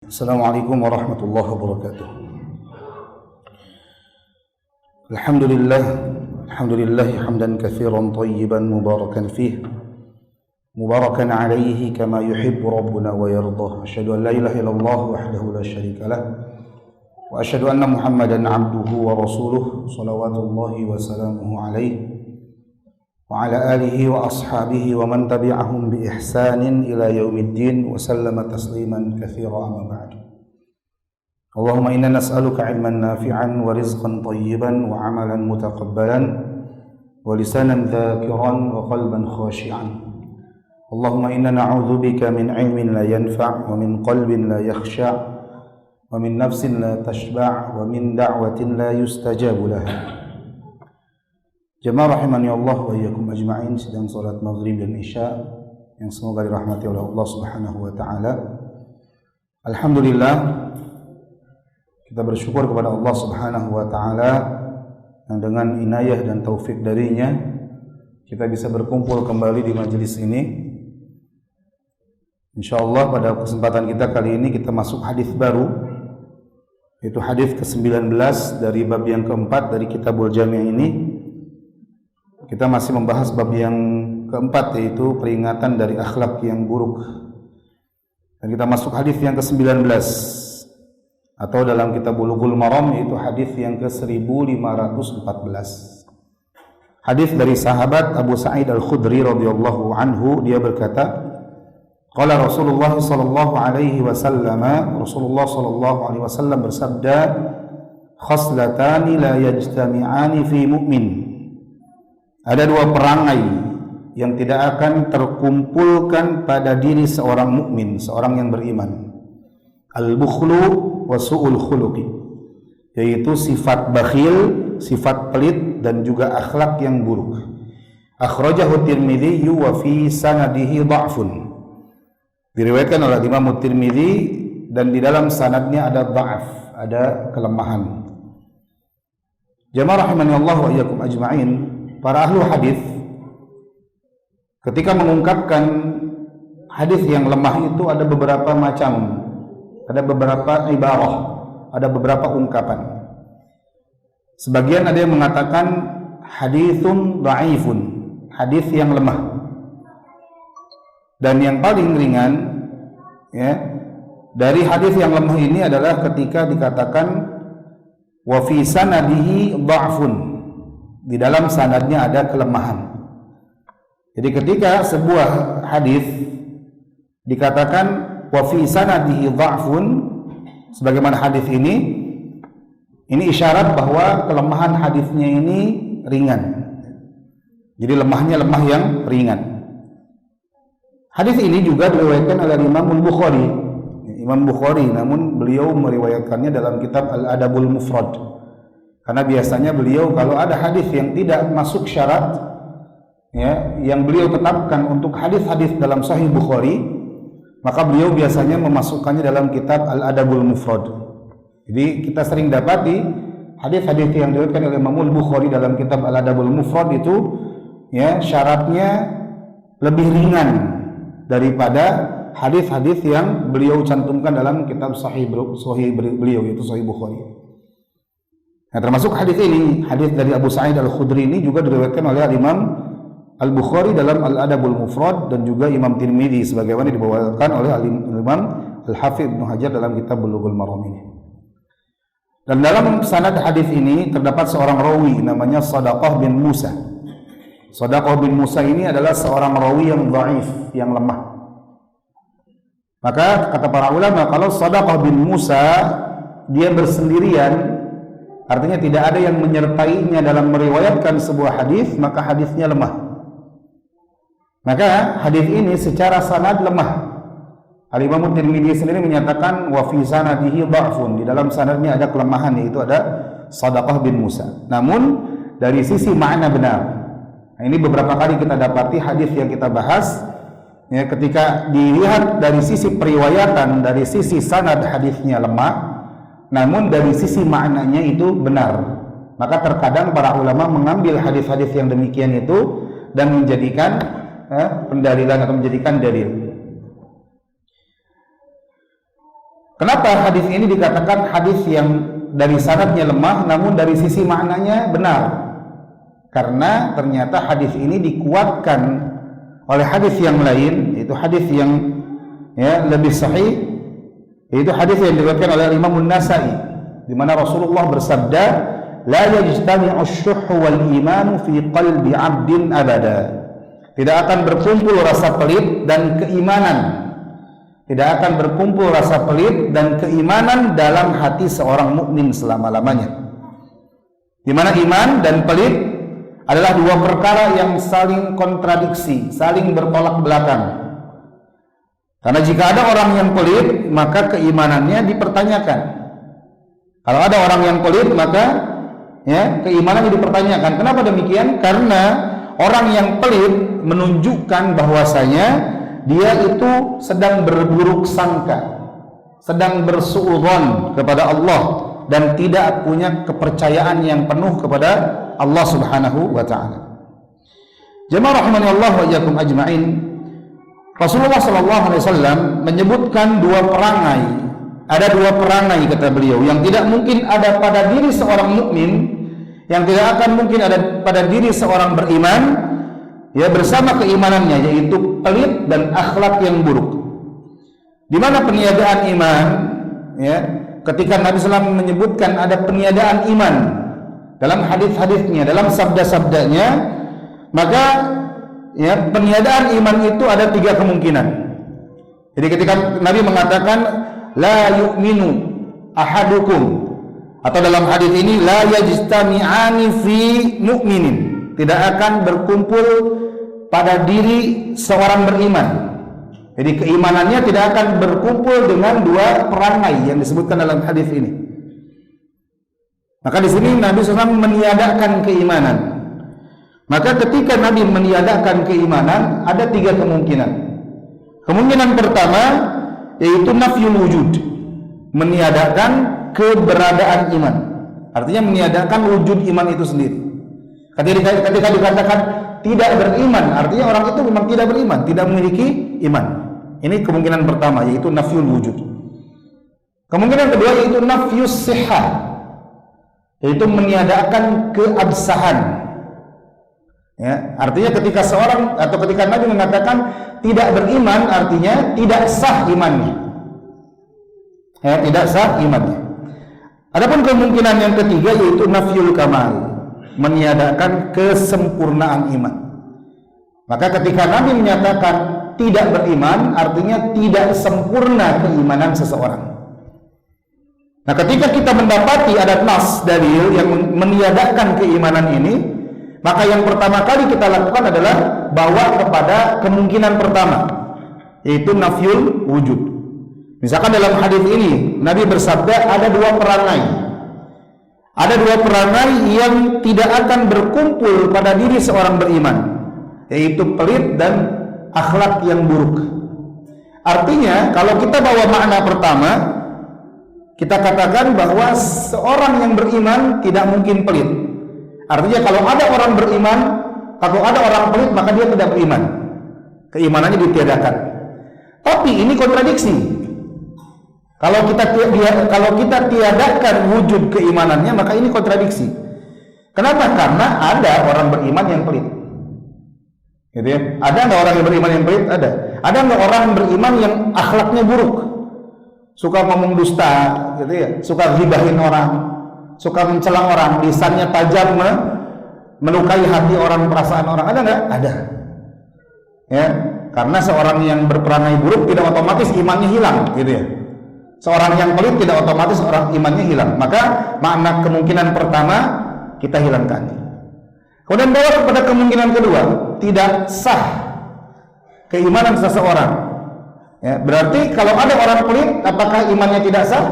Assalamualaikum warahmatullahi wabarakatuh. Alhamdulillah hamdan katsiran tayyiban mubarakan fih, mubarakan alaihi kama yuhibbu rabbuna wa yardah. Asyhadu an la ilaha illallah wahdahu la syarika lah wa asyhadu anna Muhammadan abduhu wa rasuluh salawatullahi wa salamuhu alaihi wa ala alihi wa ashabihi wa man tabi'ahum bi ihsanin ila yaumiddin wa sallama tasliman katsira amma ba'du. Allahumma inna nas'aluka 'ilman nafi'an wa rizqan thayyiban wa 'amalan mutaqabbalan wa lisanan dzakiran wa qalban khashi'an. Allahumma inna na'udzubika min 'ilmin la yanfa' wa min qalbin la yakhsha' wa min nafsin la tashba' wa min da'watin la yustajabu laha. Jemaah rahimani Allah wa iyyakum ajma'in, sedang salat maghrib dan isya yang semoga dirahmati oleh Allah Subhanahu wa taala. Alhamdulillah, kita bersyukur kepada Allah Subhanahu wa taala yang dengan inayah dan taufik darinya kita bisa berkumpul kembali di majelis ini. Insyaallah pada kesempatan kita kali ini kita masuk hadis baru, yaitu hadis ke-19 dari bab yang keempat dari Kitabul Jami' ini. Kita masih membahas bab yang keempat, yaitu peringatan dari akhlak yang buruk. Dan kita masuk hadis yang ke-19 atau dalam kitab Bulughul Maram, yaitu hadis yang ke-1514. Hadis dari sahabat Abu Sa'id Al-Khudri radhiyallahu anhu, dia berkata, qala Rasulullah sallallahu alaihi wasallam, Rasulullah sallallahu alaihi wasallam bersabda, khaslatani la yajtami'ani fi mu'min. Ada dua perangai yang tidak akan terkumpulkan pada diri seorang mukmin, seorang yang beriman. Al-bukhlu wa su'ul khuluqi, yaitu sifat bakhil, sifat pelit dan juga akhlak yang buruk. Akhrajahu Tirmidzi wa fi sanadihi dha'fun. Diriwayatkan oleh Imam Tirmidzi dan di dalam sanadnya ada dha'af, ada kelemahan. Jamaah rahimani Allah wa iyyakum ajma'in. Para ahlu hadis ketika mengungkapkan hadis yang lemah itu ada beberapa macam, ada beberapa ibarah, ada beberapa ungkapan. Sebagian ada yang mengatakan haditsun dhaifun, hadis yang lemah. Dan yang paling ringan ya dari hadis yang lemah ini adalah ketika dikatakan wa fi sanadihi dha'fun, di dalam sanadnya ada kelemahan. Jadi ketika sebuah hadis dikatakan wa fi sanadihi dha'fun, sebagaimana hadis ini isyarat bahwa kelemahan hadisnya ini ringan. Jadi lemahnya lemah yang ringan. Hadis ini juga diriwayatkan oleh Imam Bukhari. Imam Bukhari, namun beliau meriwayatkannya dalam kitab Al-Adabul Mufrad. Karena biasanya beliau kalau ada hadis yang tidak masuk syarat ya, yang beliau tetapkan untuk hadis-hadis dalam Sahih Bukhari, maka beliau biasanya memasukkannya dalam kitab Al-Adabul Mufrad. Jadi kita sering dapati hadis-hadis yang diriwayatkan oleh Imam Bukhari dalam kitab Al-Adabul Mufrad itu ya syaratnya lebih ringan daripada hadis-hadis yang beliau cantumkan dalam kitab Sahih beliau, yaitu Sahih Bukhari. Nah, termasuk hadis ini, hadis dari Abu Sa'id Al-Khudri ini juga diriwayatkan oleh Imam Al-Bukhari dalam Al-Adabul Mufrad dan juga Imam Tirmidzi sebagaimana dibawakan oleh Imam Al-Hafidz Ibnu Hajar dalam kitab Bulughul Maram ini. Dan dalam sanad hadis ini terdapat seorang rawi namanya Shadaqah bin Musa. Shadaqah bin Musa ini adalah seorang rawi yang dhaif, yang lemah. Maka kata para ulama, kalau Shadaqah bin Musa dia bersendirian, artinya tidak ada yang menyertainya dalam meriwayatkan sebuah hadis, maka hadisnya lemah. Maka hadis ini secara sanad lemah. Al-Imam Tirmidzi sendiri menyatakan wa fi sanadihi dha'fun, di dalam sanadnya ada kelemahan, yaitu ada Shadaqah bin Musa. Namun dari sisi makna benar. Nah, ini beberapa kali kita dapati hadis yang kita bahas ya, ketika dilihat dari sisi periwayatan, dari sisi sanad hadisnya lemah, namun dari sisi maknanya itu benar. Maka terkadang para ulama mengambil hadis-hadis yang demikian itu dan menjadikan pendalilan atau menjadikan dalil. Kenapa hadis ini dikatakan hadis yang dari sanadnya lemah namun dari sisi maknanya benar? Karena ternyata hadis ini dikuatkan oleh hadis yang lain, yaitu hadis yang lebih sahih, yaitu hadis yang diriwayatkan oleh Imam An-Nasa'i, di mana Rasulullah bersabda, la yajtami'u asy-syuhhu wal imanu fi qalbi 'abdin abada. Tidak akan berkumpul rasa pelit dan keimanan. Tidak akan berkumpul rasa pelit dan keimanan dalam hati seorang mukmin selama-lamanya. Di mana iman dan pelit adalah dua perkara yang saling kontradiksi, saling bertolak belakang. Karena jika ada orang yang pelit, maka keimanannya dipertanyakan. Kalau ada orang yang pelit, maka keimanannya dipertanyakan. Kenapa demikian? Karena orang yang pelit menunjukkan bahwasanya dia itu sedang berburuk sangka, sedang bersuudzon kepada Allah dan tidak punya kepercayaan yang penuh kepada Allah Subhanahu wa taala. Jemaah rahimani Allah wa iyyakum ajmain. Rasulullah sallallahu alaihi wasallam menyebutkan dua perangai. Ada dua perangai kata beliau yang tidak mungkin ada pada diri seorang mukmin, yang tidak akan mungkin ada pada diri seorang beriman bersama keimanannya, yaitu pelit dan akhlak yang buruk. Di mana peniadaan iman ketika Nabi SAW menyebutkan ada peniadaan iman dalam hadis-hadisnya, dalam sabda-sabdanya, maka peniadaan iman itu ada tiga kemungkinan. Jadi ketika Nabi mengatakan la yu'minu ahadukum, atau dalam hadis ini la yajtami'ani fi mu'minin, tidak akan berkumpul pada diri seorang beriman. Jadi keimanannya tidak akan berkumpul dengan dua perangai yang disebutkan dalam hadis ini. Maka di sini Nabi SAW meniadakan keimanan. Maka ketika Nabi meniadakan keimanan, ada tiga kemungkinan. Kemungkinan pertama yaitu nafyul wujud, meniadakan keberadaan iman. Artinya meniadakan wujud iman itu sendiri. Ketika dikatakan tidak beriman, artinya orang itu memang tidak beriman, tidak memiliki iman. Ini kemungkinan pertama, yaitu nafyul wujud. Kemungkinan kedua yaitu nafyus sihah, yaitu meniadakan keabsahan. Artinya ketika seorang atau ketika Nabi mengatakan tidak beriman, artinya tidak sah imannya. Tidak sah imannya. Adapun kemungkinan yang ketiga yaitu nafyul kamal, meniadakan kesempurnaan iman. Maka ketika Nabi menyatakan tidak beriman, artinya tidak sempurna keimanan seseorang. Nah, ketika kita mendapati ada nas dalil yang meniadakan keimanan ini, maka yang pertama kali kita lakukan adalah bawa kepada kemungkinan pertama, yaitu nafyul wujud. Misalkan dalam hadis ini Nabi bersabda ada dua perangai. Ada dua perangai yang tidak akan berkumpul pada diri seorang beriman, yaitu pelit dan akhlak yang buruk. Artinya kalau kita bawa makna pertama, kita katakan bahwa seorang yang beriman tidak mungkin pelit. Artinya kalau ada orang beriman, kalau ada orang pelit, maka dia tidak beriman. Keimanannya ditiadakan. Tapi ini kontradiksi. Kalau kita tiadakan wujud keimanannya, maka ini kontradiksi. Kenapa? Karena ada orang beriman yang pelit. Gitu ya. Ada nggak orang yang beriman yang pelit? Ada. Ada nggak orang beriman yang akhlaknya buruk? Suka ngomong dusta, gitu ya. Suka ghibahin orang, suka mencela orang, lisannya tajam, melukai hati orang, perasaan orang. Ada nggak? Ada. Ya, karena seorang yang berperangai buruk tidak otomatis imannya hilang, gitu ya. Seorang yang pelit tidak otomatis orang imannya hilang. Maka makna kemungkinan pertama kita hilangkan. Kemudian bawa kepada kemungkinan kedua, tidak sah keimanan seseorang. Ya, berarti kalau ada orang pelit, apakah imannya tidak sah?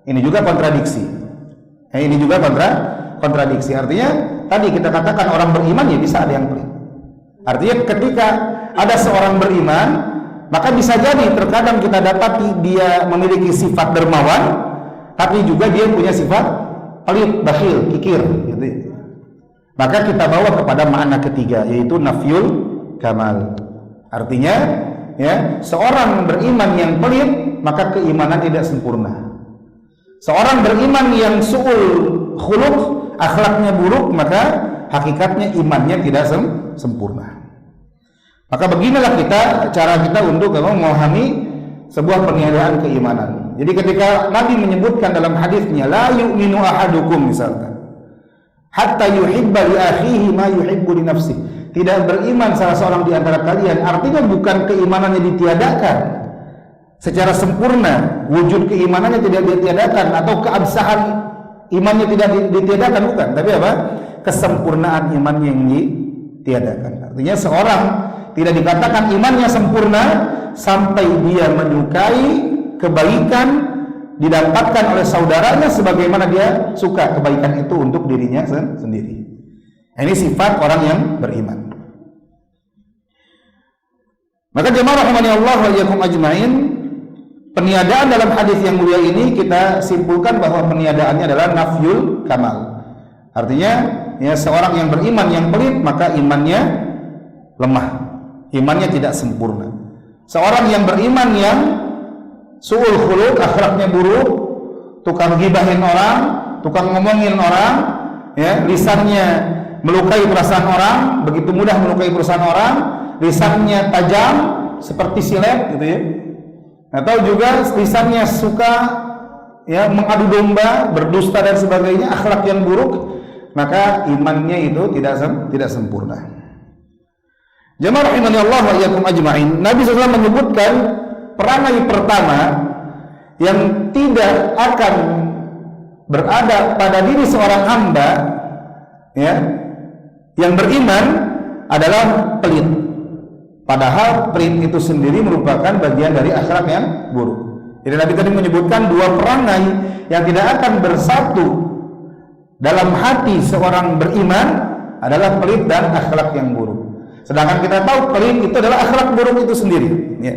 Ini juga kontradiksi. Ini juga kontradiksi. Artinya tadi kita katakan orang beriman ya bisa ada yang pelit. Artinya ketika ada seorang beriman, maka bisa jadi terkadang kita dapati dia memiliki sifat dermawan, tapi juga dia punya sifat pelit, bakhil, kikir, gitu. Maka kita bawa kepada makna ketiga, yaitu nafyul kamal. Artinya ya, seorang beriman yang pelit, maka keimanan tidak sempurna. Seorang beriman yang su'ul khuluq, akhlaknya buruk, maka hakikatnya imannya tidak sempurna. Maka beginilah cara kita untuk memahami sebuah peniadaan keimanan. Jadi ketika Nabi menyebutkan dalam hadisnya, la yu'minu ahadukum misalkan, hatta yuhibba li akhihi ma yuhibbu li nafsihi. Tidak beriman salah seorang di antara kalian, artinya bukan keimanannya ditiadakan secara sempurna, wujud keimanannya tidak ditiadakan atau keabsahan imannya tidak ditiadakan, bukan, tapi apa? Kesempurnaan imannya yang ditiadakan. Artinya seorang tidak dikatakan imannya sempurna sampai dia menyukai kebaikan didapatkan oleh saudaranya sebagaimana dia suka kebaikan itu untuk dirinya sendiri. Ini sifat orang yang beriman. Maka jemaah rahimani Allah wa iyyakum ajmain, peniadaan dalam hadis yang mulia ini kita simpulkan bahwa peniadaannya adalah nafyul kamal. Artinya ya, seorang yang beriman yang pelit maka imannya lemah, imannya tidak sempurna. Seorang yang beriman yang su'ul khuluq, akhlaknya buruk, tukang gibahin orang, tukang ngomongin orang, ya, lisannya melukai perasaan orang, begitu mudah melukai perasaan orang, lisannya tajam seperti silet gitu ya. Atau juga lisannya suka ya mengadu domba, berdusta dan sebagainya, akhlak yang buruk, maka imannya itu tidak sempurna. Jemaah rahimani Allah wa iyyakum ajmain, Nabi SAW menyebutkan perangai pertama yang tidak akan berada pada diri seorang hamba ya yang beriman adalah pelit. Padahal pelit itu sendiri merupakan bagian dari akhlak yang buruk. Jadi Nabi tadi menyebutkan dua perangai yang tidak akan bersatu dalam hati seorang beriman adalah pelit dan akhlak yang buruk. Sedangkan kita tahu pelit itu adalah akhlak buruk itu sendiri ya.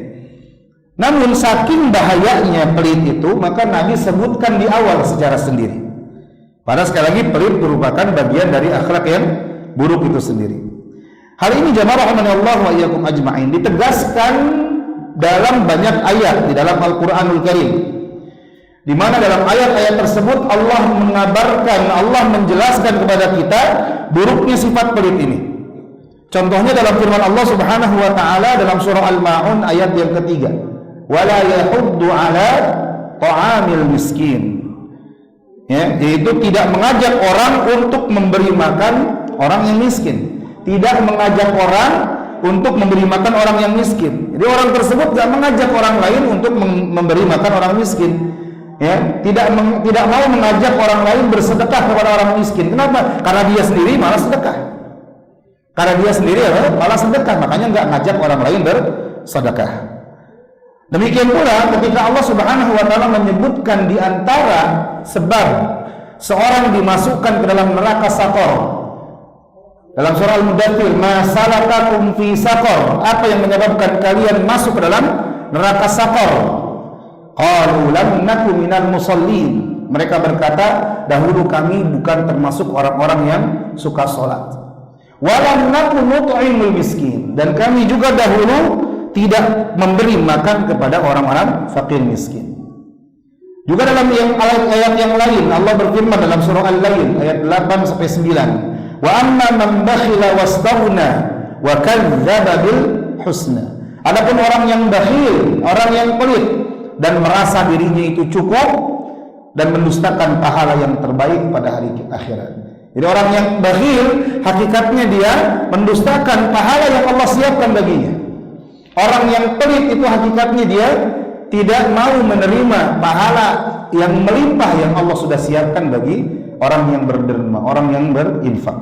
Namun saking bahayanya pelit itu, maka Nabi sebutkan di awal secara sendiri. Padahal sekali lagi pelit merupakan bagian dari akhlak yang buruk itu sendiri. Hal ini jamaah rahimani Allah wa iyyakum ajma'in ditegaskan dalam banyak ayat di dalam Al-Qur'anul Karim. Di mana dalam ayat-ayat tersebut Allah mengabarkan, Allah menjelaskan kepada kita buruknya sifat pelit ini. Contohnya dalam firman Allah Subhanahu wa taala dalam surah Al-Maun ayat yang ketiga, wala yahuddu ala ta'amil miskin. Ya, yaitu tidak mengajak orang untuk memberi makan orang yang miskin, tidak mengajak orang untuk memberi makan orang yang miskin. Jadi orang tersebut tidak mengajak orang lain untuk memberi makan orang miskin. Ya, tidak mau mengajak orang lain bersedekah kepada orang miskin. Kenapa? Karena dia sendiri malah sedekah. Karena dia sendiri malah sedekah, makanya nggak ngajak orang lain bersedekah. Demikian pula ketika Allah Subhanahu wa taala menyebutkan di antara sebab seorang dimasukkan ke dalam neraka Saqar. Dalam surah Al-Mudaththir, ma salakakum fi saqar? Apa yang menyebabkan kalian masuk ke dalam neraka Saqar? Qalu lam naku minal musallin. Mereka berkata, dahulu kami bukan termasuk orang-orang yang suka salat. Walam naku nut'imul miskin, dan kami juga dahulu tidak memberi makan kepada orang-orang fakir miskin. Juga dalam ayat yang lain Allah berfirman dalam surah Al-Lail ayat 8 sampai 9, wa amma man bakhila wastaghna wa kadzdzaba bil husna. Adapun orang yang bakhil, orang yang pelit dan merasa dirinya itu cukup dan mendustakan pahala yang terbaik pada hari akhirat. Jadi orang yang bakhil hakikatnya dia mendustakan pahala yang Allah siapkan baginya. Orang yang pelit itu hakikatnya dia tidak mau menerima pahala yang melimpah yang Allah sudah siapkan bagi orang yang berderma, orang yang berinfak.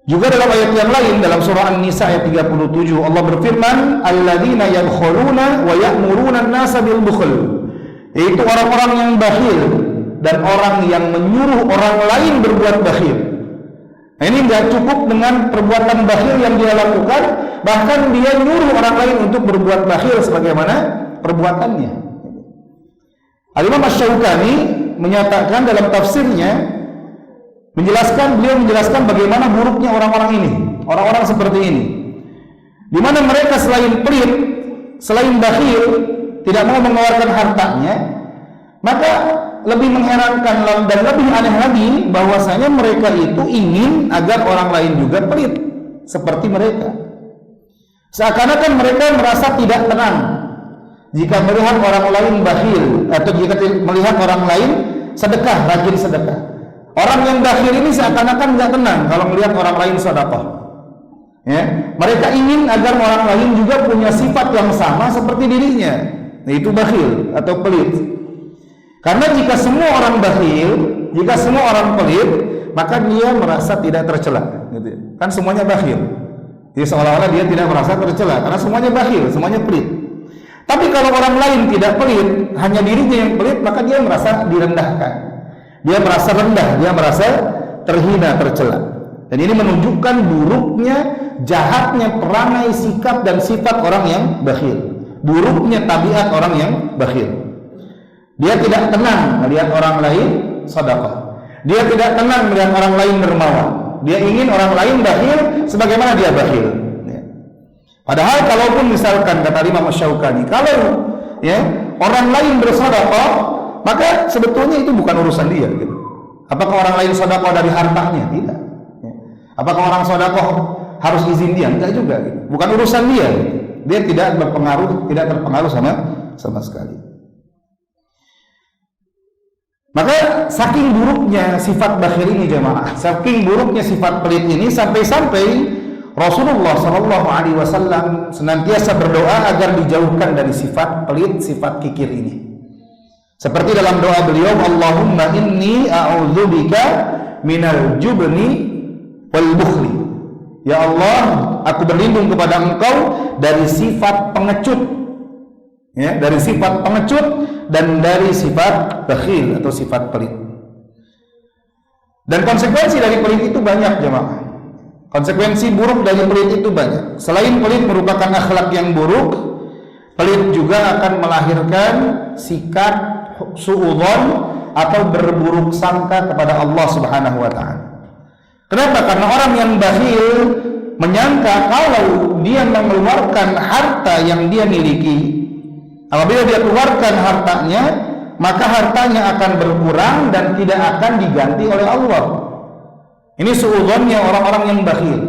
Juga dalam ayat yang lain dalam surah An-Nisa ayat 37 Allah berfirman, alladzina yabkhuluna wa ya'muruna an-nasa bil bukhl. Yaitu orang-orang yang bakhil dan orang yang menyuruh orang lain berbuat bakhil. Nah, ini tidak cukup dengan perbuatan bakhil yang dia lakukan, bahkan dia nyuruh orang lain untuk berbuat bakhil sebagaimana perbuatannya. Al-Imam Asy-Syaukani menyatakan dalam tafsirnya, beliau menjelaskan bagaimana buruknya orang-orang ini, orang-orang seperti ini. di mana mereka selain pelit, selain bakhil, tidak mau mengeluarkan hartanya, maka lebih mengherankan dan lebih aneh lagi bahwasanya mereka itu ingin agar orang lain juga pelit seperti mereka. Seakan-akan mereka merasa tidak tenang jika melihat orang lain bakhil atau jika melihat orang lain sedekah, rajin sedekah. Orang yang bakhil ini seakan-akan tidak tenang kalau melihat orang lain sedekah. Ya, mereka ingin agar orang lain juga punya sifat yang sama seperti dirinya, yaitu bakhil atau pelit. Karena jika semua orang bakhil, jika semua orang pelit, maka dia merasa tidak tercela, gitu. Kan semuanya bakhil. Jadi seolah-olah dia tidak merasa tercela karena semuanya bakhil, semuanya pelit. Tapi kalau orang lain tidak pelit, hanya dirinya yang pelit, maka dia merasa direndahkan. Dia merasa rendah, dia merasa terhina, tercela. Dan ini menunjukkan buruknya, jahatnya perangai, sikap dan sifat orang yang bakhil. Buruknya tabiat orang yang bakhil. Dia tidak tenang melihat orang lain sedekah. Dia tidak tenang melihat orang lain dermawan. Dia ingin orang lain bakhil sebagaimana dia bakhil. Ya. Padahal kalaupun misalkan kata Imam Syaukani, kalau ya orang lain bersedekah, maka sebetulnya itu bukan urusan dia. Gitu. Apakah orang lain sedekah dari hartanya? Tidak. Ya. Apakah orang sedekah harus izin dia? Tidak juga. Gitu. Bukan urusan dia. Gitu. Dia tidak terpengaruh sama sekali. Maka saking buruknya sifat bakhil ini jemaah, saking buruknya sifat pelit ini sampai-sampai Rasulullah SAW senantiasa berdoa agar dijauhkan dari sifat pelit, sifat kikir ini. Seperti dalam doa beliau, Allahumma inni a'udzubika minal jubni wal bukhli. Ya Allah, aku berlindung kepada Engkau dari sifat pengecut. Ya, dari sifat pengecut dan dari sifat bakhil atau sifat pelit. Dan konsekuensi dari pelit itu banyak jemaah. Konsekuensi buruk dari pelit itu banyak. Selain pelit merupakan akhlak yang buruk, pelit juga akan melahirkan sikap suudzon atau berburuk sangka kepada Allah Subhanahu wa taala. Kenapa? Karena orang yang bakhil menyangka kalau dia mengeluarkan harta yang dia miliki, apabila dia keluarkan hartanya, maka hartanya akan berkurang dan tidak akan diganti oleh Allah. Ini suudzonnya orang-orang yang bakhil.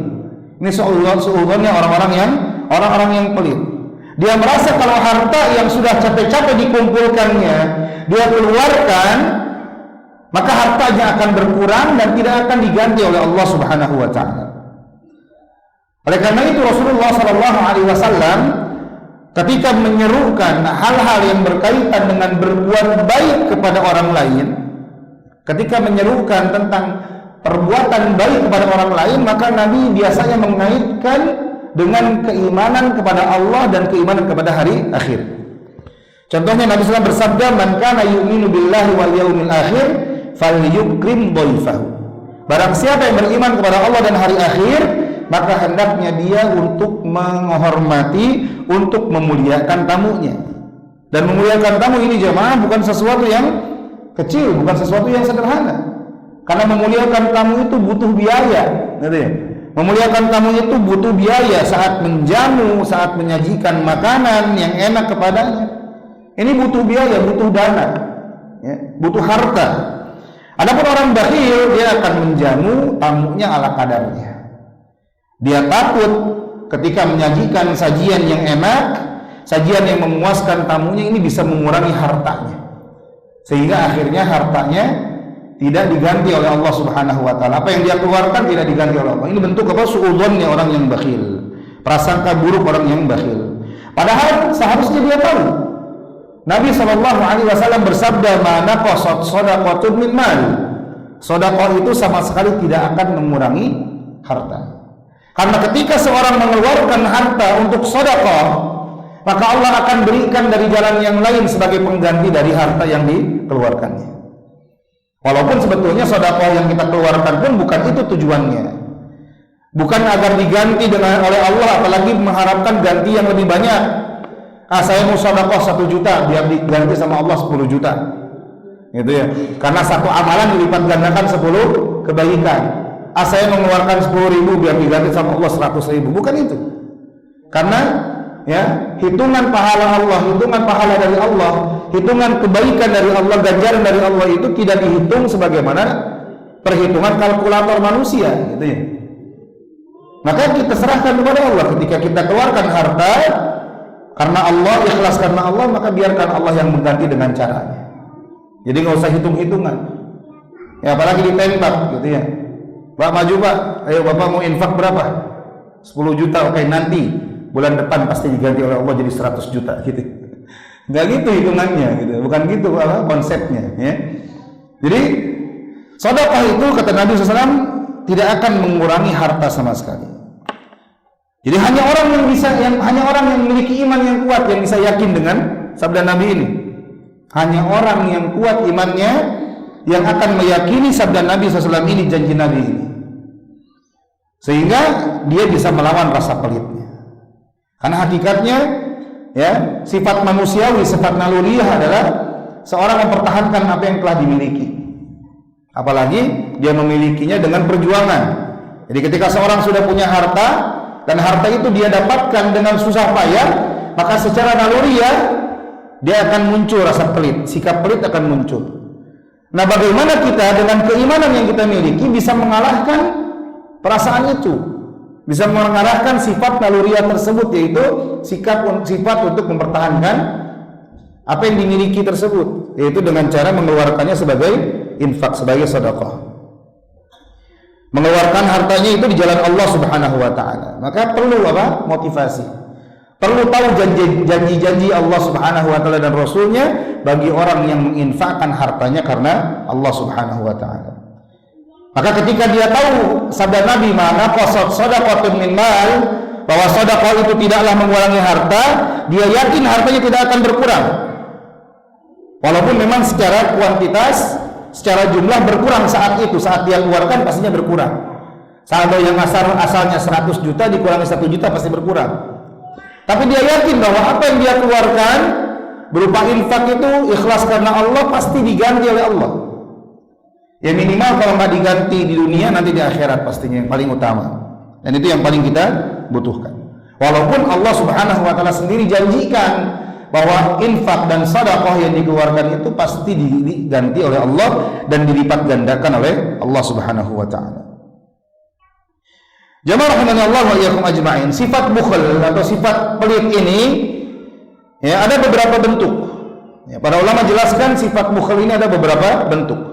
Ini suudzonnya orang-orang yang pelit. Dia merasa kalau harta yang sudah capek-capek dikumpulkannya dia keluarkan, maka hartanya akan berkurang dan tidak akan diganti oleh Allah Subhanahu wa taala. Oleh karena itu Rasulullah SAW ketika menyerukan hal-hal yang berkaitan dengan berbuat baik kepada orang lain, ketika menyerukan tentang perbuatan baik kepada orang lain, maka Nabi biasanya mengaitkan dengan keimanan kepada Allah dan keimanan kepada hari akhir. Contohnya Nabi SAW bersabda, "Man kana yu'minu billahi wal yaumil akhir falyukrim dhaifahu." Barang siapa yang beriman kepada Allah dan hari akhir, maka hendaknya dia untuk menghormati, untuk memuliakan tamunya. Dan memuliakan tamu ini jemaah bukan sesuatu yang kecil, bukan sesuatu yang sederhana. Karena memuliakan tamu itu butuh biaya, gitu ya. Memuliakan tamu itu butuh biaya saat menjamu, saat menyajikan makanan yang enak kepadanya. Ini butuh biaya, butuh dana, ya, butuh harta. Adapun orang bakhil, dia akan menjamu tamunya ala kadarnya. Dia takut ketika menyajikan sajian yang enak, sajian yang memuaskan tamunya ini bisa mengurangi hartanya, sehingga akhirnya hartanya tidak diganti oleh Allah Subhanahu wa taala. Apa yang dia keluarkan tidak diganti oleh Allah. Ini bentuk apa? Suudzonnya orang yang bakhil, prasangka buruk orang yang bakhil. Padahal seharusnya dia tahu. Nabi SAW bersabda, "Ma naqasat shadaqatun min mal." Sedekah itu sama sekali tidak akan mengurangi harta. Karena ketika seorang mengeluarkan harta untuk sedekah, maka Allah akan berikan dari jalan yang lain sebagai pengganti dari harta yang dikeluarkannya. Walaupun sebetulnya sedekah yang kita keluarkan pun bukan itu tujuannya. Bukan agar diganti oleh Allah, apalagi mengharapkan ganti yang lebih banyak. Saya mau sedekah 1 juta biar diganti sama Allah 10 juta. Gitu ya. Karena satu amalan dilipat gandakan 10 kebaikan. Saya mengeluarkan 10.000 biar diganti sama Allah 100.000. Bukan itu. Karena ya, hitungan pahala Allah, hitungan pahala dari Allah, hitungan kebaikan dari Allah, ganjaran dari Allah itu tidak dihitung sebagaimana perhitungan kalkulator manusia, gitu ya. Maka kita serahkan kepada Allah. Ketika kita keluarkan harta karena Allah, ikhlas karena Allah, maka biarkan Allah yang mengganti dengan caranya. Jadi nggak usah hitung-hitungan. Ya, apalagi ditembak, gitu ya. Pak, maju Pak, ayo Bapak mau infak berapa? 10 juta, oke, nanti bulan depan pasti diganti oleh Allah jadi 100 juta, gitu. Nggak gitu hitungannya, gitu. Bukan gitu konsepnya, ya. Jadi sedekah itu kata Nabi SAW tidak akan mengurangi harta sama sekali. Jadi hanya orang yang memiliki iman yang kuat yang bisa yakin dengan sabda Nabi ini. Hanya orang yang kuat imannya yang akan meyakini sabda Nabi SAW ini, janji Nabi ini, sehingga dia bisa melawan rasa pelitnya. Karena hakikatnya ya, sifat manusiawi, sifat naluriah adalah seorang mempertahankan apa yang telah dimiliki, apalagi dia memilikinya dengan perjuangan. Jadi ketika seorang sudah punya harta dan harta itu dia dapatkan dengan susah payah, maka secara naluriah dia akan muncul rasa pelit, sikap pelit akan muncul. Nah, bagaimana kita dengan keimanan yang kita miliki bisa mengalahkan perasaan itu, bisa mengalahkan sifat naluriah tersebut, yaitu sifat untuk mempertahankan apa yang dimiliki tersebut, yaitu dengan cara mengeluarkannya sebagai infak, sebagai sedekah. Mengeluarkan hartanya itu di jalan Allah Subhanahu wa taala. Maka perlu apa? Motivasi. Perlu tahu janji-janji Allah Subhanahu wa taala dan Rasulnya bagi orang yang menginfakkan hartanya karena Allah Subhanahu wa taala. Maka ketika dia tahu sabda Nabi, "Mana qasad shadaqatun min mal," bahwa sedekah itu tidaklah mengurangi harta, dia yakin hartanya tidak akan berkurang. Walaupun memang secara kuantitas, secara jumlah berkurang saat itu, saat dia keluarkan pastinya berkurang. Saldo yang asalnya 100 juta dikurangi 1 juta pasti berkurang. Tapi dia yakin bahwa apa yang dia keluarkan berupa infak itu ikhlas karena Allah pasti diganti oleh Allah. Ya minimal kalau nggak diganti di dunia, nanti di akhirat pastinya yang paling utama. Dan itu yang paling kita butuhkan. Walaupun Allah Subhanahu wa taala sendiri janjikan bahwa infak dan sedekah yang dikeluarkan itu pasti diganti oleh Allah dan dilipat gandakan oleh Allah Subhanahu wa taala. Jamaah rahimanallah wa iyyakum ajma'in. Sifat bukhl atau sifat pelit ini ya ada beberapa bentuk. Ya, para ulama jelaskan sifat bukhl ini ada beberapa bentuk.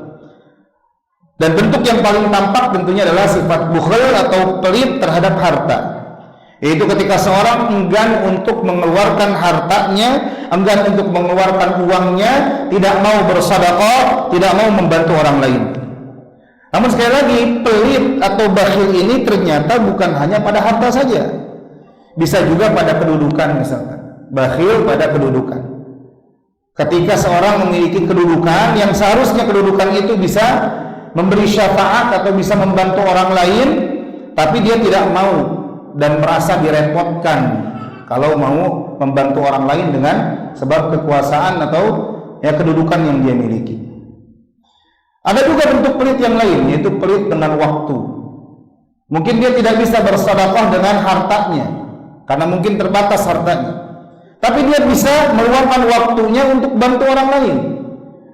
Dan bentuk yang paling tampak tentunya adalah sifat bukhl atau pelit terhadap harta. Yaitu ketika seorang enggan untuk mengeluarkan hartanya, enggan untuk mengeluarkan uangnya, tidak mau bersedekah, tidak mau membantu orang lain. Namun sekali lagi, pelit atau bakhil ini ternyata bukan hanya pada harta saja, bisa juga pada kedudukan. Misalkan bakhil pada kedudukan, ketika seorang memiliki kedudukan yang seharusnya kedudukan itu bisa memberi syafaat atau bisa membantu orang lain, tapi dia tidak mau dan merasa direpotkan kalau mau membantu orang lain dengan sebab kekuasaan atau ya kedudukan yang dia miliki. Ada juga bentuk pelit yang lain, yaitu pelit dengan waktu. Mungkin dia tidak bisa bersedekah dengan hartanya karena mungkin terbatas hartanya, tapi dia bisa meluangkan waktunya untuk bantu orang lain.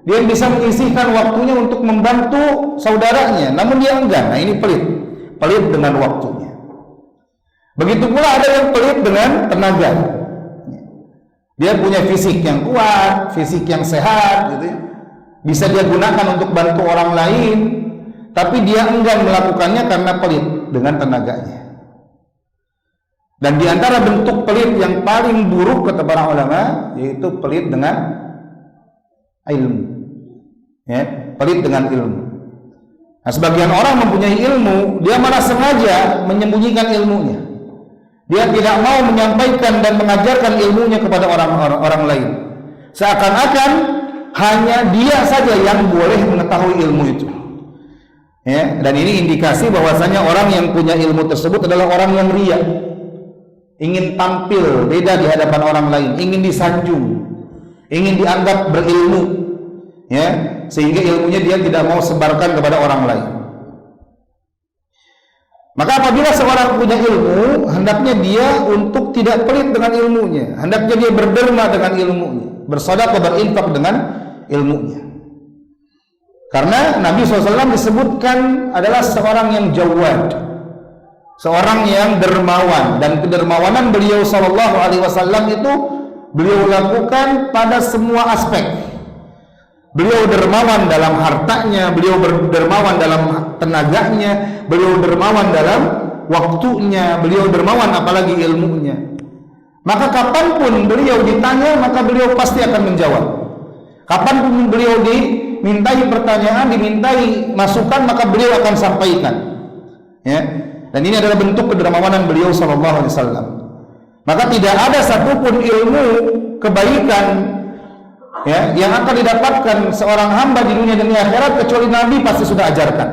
Dia bisa menyisihkan waktunya untuk membantu saudaranya, namun dia enggan. Nah, ini pelit dengan waktunya. Begitu pula ada yang pelit dengan tenaga. Dia punya fisik yang kuat, fisik yang sehat, gitu ya. Bisa dia gunakan untuk bantu orang lain, tapi dia enggan melakukannya karena pelit dengan tenaganya. Dan di antara bentuk pelit yang paling buruk kata para ulama, yaitu pelit dengan ilmu. Ya, pelit dengan ilmu. Nah, sebagian orang mempunyai ilmu, dia malah sengaja menyembunyikan ilmunya. Dia tidak mau menyampaikan dan mengajarkan ilmunya kepada orang lain. Seakan-akan hanya dia saja yang boleh mengetahui ilmu itu. Ya, dan ini indikasi bahwasanya orang yang punya ilmu tersebut adalah orang yang riya, ingin tampil beda di hadapan orang lain, ingin disanjung, ingin dianggap berilmu, ya, sehingga ilmunya dia tidak mau sebarkan kepada orang lain. Maka apabila seorang punya ilmu, hendaknya dia untuk tidak pelit dengan ilmunya, hendaknya dia berderma dengan ilmunya, bersedekah, berinfak dengan ilmunya. Karena Nabi SAW disebutkan adalah seorang yang jawad, seorang yang dermawan, dan kedermawanan beliau SAW itu beliau lakukan pada semua aspek. Beliau dermawan dalam hartanya, beliau dermawan dalam tenaganya, beliau dermawan dalam waktunya, beliau dermawan apalagi ilmunya. Maka kapanpun beliau ditanya, maka beliau pasti akan menjawab. Kapanpun beliau dimintai pertanyaan, dimintai masukan, maka beliau akan sampaikan. Ya. Dan ini adalah bentuk kedermawanan beliau sallallahu alaihi wasallam. Maka tidak ada satupun ilmu kebaikan yang akan didapatkan seorang hamba di dunia dan di akhirat kecuali Nabi pasti sudah ajarkan.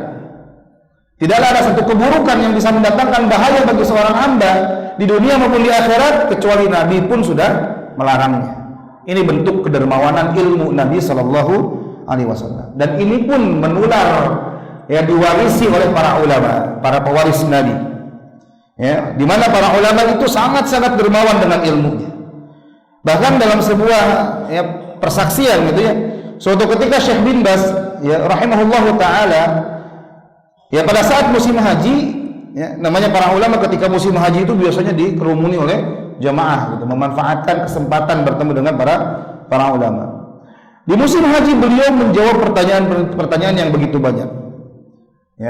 Tidaklah ada satu keburukan yang bisa mendatangkan bahaya bagi seorang hamba di dunia maupun di akhirat kecuali Nabi pun sudah melarangnya. Ini bentuk kedermawanan ilmu Nabi sallallahu alaihi wasallam. Dan ini pun menular, diwarisi oleh para ulama, para pewaris Nabi. Di mana para ulama itu sangat-sangat dermawan dengan ilmunya. Bahkan dalam sebuah persaksian gitu ya, suatu ketika Syekh bin Baz rahimahullahu taala pada saat musim haji, namanya para ulama ketika musim haji itu biasanya dikerumuni oleh jamaah gitu, memanfaatkan kesempatan bertemu dengan para ulama. Di musim haji beliau menjawab pertanyaan yang begitu banyak,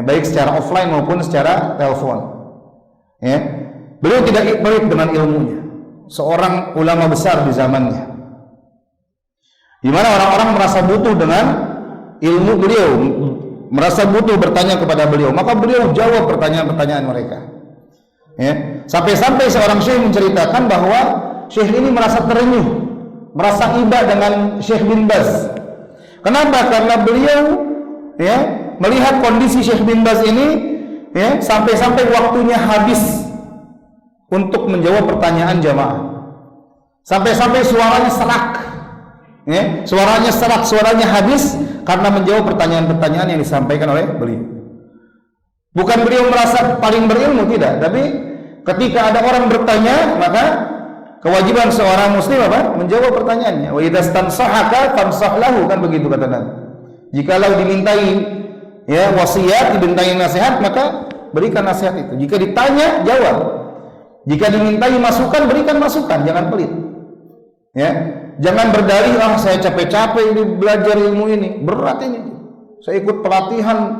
baik secara offline maupun secara telepon. Beliau tidak pelit dengan ilmunya, seorang ulama besar di zamannya, di mana orang-orang merasa butuh dengan ilmu beliau, merasa butuh bertanya kepada beliau, maka beliau jawab pertanyaan-pertanyaan mereka. Sampai-sampai seorang syekh menceritakan bahwa syekh ini merasa terenyuh, merasa iba dengan Syekh bin Baz. Kenapa? Karena beliau melihat kondisi Syekh bin Baz ini, sampai-sampai waktunya habis untuk menjawab pertanyaan jamaah, sampai-sampai suaranya serak. Suaranya habis karena menjawab pertanyaan-pertanyaan yang disampaikan oleh beliau. Bukan beliau merasa paling berilmu, tidak, tapi ketika ada orang bertanya, maka kewajiban seorang muslim apa? Menjawab pertanyaannya. Wa idza stansahaka fansah lahu, kan begitu kata Nabi. Jikalau dimintai wasiat, dimintai nasihat, maka berikan nasihat itu. Jika ditanya, jawab. Jika dimintai masukan, berikan masukan, jangan pelit. Jangan berdalih, saya capek-capek ini belajar ilmu ini, berat ini. Saya ikut pelatihan,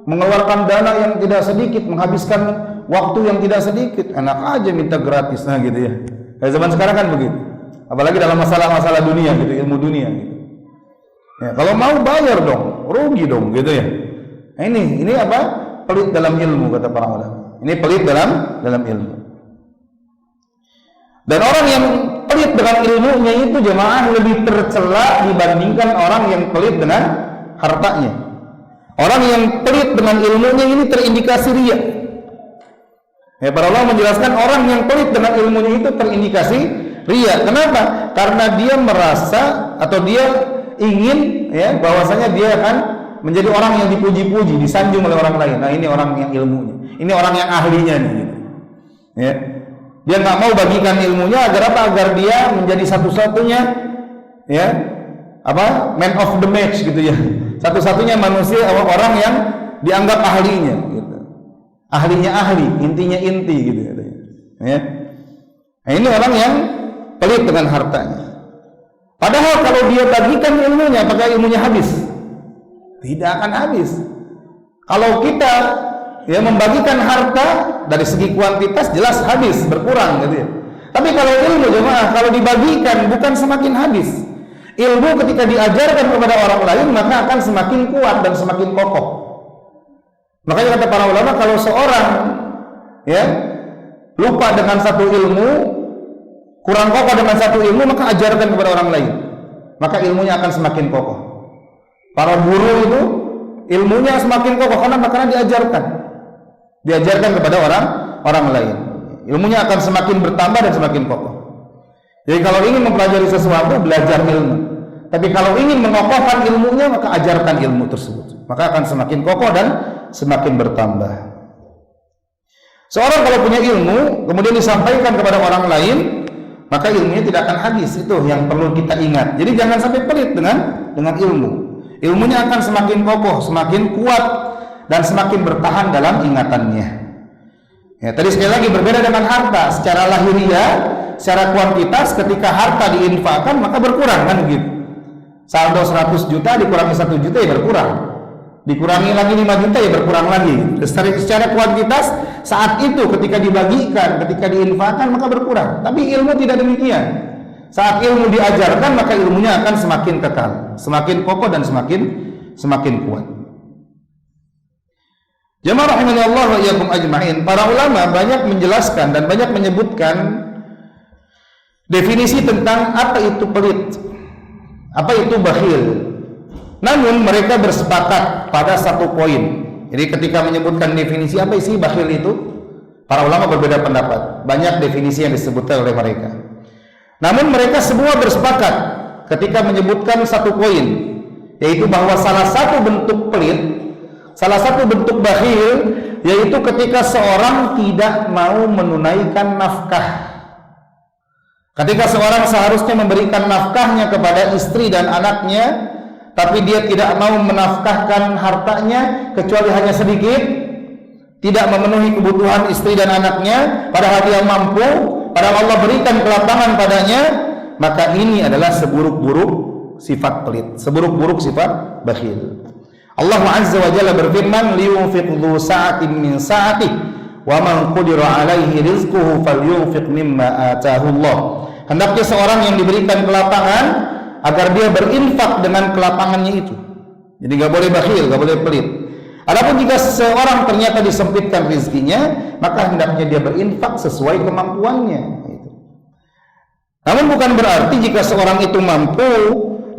mengeluarkan dana yang tidak sedikit, menghabiskan waktu yang tidak sedikit. Enak aja minta gratis, gitu ya. Kayak zaman sekarang kan begitu. Apalagi dalam masalah-masalah dunia gitu, ilmu dunia gitu. Kalau mau bayar dong, rugi dong gitu ya. Nah, ini apa? Pelit dalam ilmu, kata para ulama. Ini pelit dalam ilmu. Dan orang yang pelit dengan ilmunya itu jemaah lebih tercela dibandingkan orang yang pelit dengan hartanya. Orang yang pelit dengan ilmunya ini terindikasi riya. Para ulama menjelaskan orang yang pelit dengan ilmunya itu terindikasi riya. Kenapa? Karena dia merasa atau dia ingin bahwasanya dia akan menjadi orang yang dipuji-puji, disanjung oleh orang lain. Nah, ini orang yang ilmunya, ini orang yang ahlinya nih. Gitu. Dia nggak mau bagikan ilmunya agar apa? Agar dia menjadi satu-satunya man of the match gitu ya. Satu-satunya manusia orang yang dianggap ahlinya gitu. Ahlinya ahli, intinya inti gitu ya. Nah, ini orang yang pelit dengan hartanya. Padahal kalau dia bagikan ilmunya, apakah ilmunya habis? Tidak akan habis. Kalau kita membagikan harta dari segi kuantitas jelas habis, berkurang gitu ya. Tapi kalau ilmu jemaah, kalau dibagikan bukan semakin habis. Ilmu ketika diajarkan kepada orang lain maka akan semakin kuat dan semakin kokoh. Makanya kata para ulama, kalau seorang lupa dengan satu ilmu, kurang kokoh dengan satu ilmu, maka ajarkan kepada orang lain, maka ilmunya akan semakin kokoh. Para guru itu ilmunya semakin kokoh karena diajarkan kepada orang lain. Ilmunya akan semakin bertambah dan semakin kokoh. Jadi kalau ingin mempelajari sesuatu, belajar ilmu. Tapi kalau ingin mengokohkan ilmunya, maka ajarkan ilmu tersebut. Maka akan semakin kokoh dan semakin bertambah. Seorang kalau punya ilmu kemudian disampaikan kepada orang lain, maka ilmunya tidak akan habis. Itu yang perlu kita ingat. Jadi jangan sampai pelit dengan ilmu. Ilmunya akan semakin kokoh, semakin kuat, dan semakin bertahan dalam ingatannya. Ya, tadi sekali lagi berbeda dengan harta. Secara lahiriah, secara kuantitas, ketika harta diinfakkan maka berkurang, kan begitu. Saldo 100 juta dikurangi 1 juta ya berkurang, dikurangi lagi 5 juta ya berkurang lagi. Secara kuantitas saat itu ketika dibagikan, ketika diinfakkan maka berkurang. Tapi ilmu tidak demikian. Saat ilmu diajarkan maka ilmunya akan semakin kekal, semakin kokoh dan semakin kuat. Jamaah rahimani Allah wa iyyakum ajma'in. Para ulama banyak menjelaskan dan banyak menyebutkan definisi tentang apa itu pelit, apa itu bakhil. Namun mereka bersepakat pada satu poin. Jadi ketika menyebutkan definisi apa isi bakhil itu, para ulama berbeda pendapat. Banyak definisi yang disebutkan oleh mereka. Namun mereka semua bersepakat ketika menyebutkan satu poin, yaitu bahwa salah satu bentuk pelit, salah satu bentuk bakhil, yaitu ketika seorang tidak mau menunaikan nafkah. Ketika seorang seharusnya memberikan nafkahnya kepada istri dan anaknya, tapi dia tidak mau menafkahkan hartanya kecuali hanya sedikit, tidak memenuhi kebutuhan istri dan anaknya, padahal dia mampu, padahal Allah berikan kelapangan padanya, maka ini adalah seburuk-buruk sifat pelit, seburuk-buruk sifat bakhil. Allah Azza wa Jalla berfirman, liyunfiq dzu sa'atin min sa'atihi wa man qudira 'alaihi rizquhu falyunfiq mimma ataahu Allah. Hendaknya seorang yang diberikan kelapangan agar dia berinfak dengan kelapangannya itu. Jadi enggak boleh bakhil, enggak boleh pelit. Adapun jika seorang ternyata disempitkan rezekinya, maka hendaknya dia berinfak sesuai kemampuannya. Namun bukan berarti jika seorang itu mampu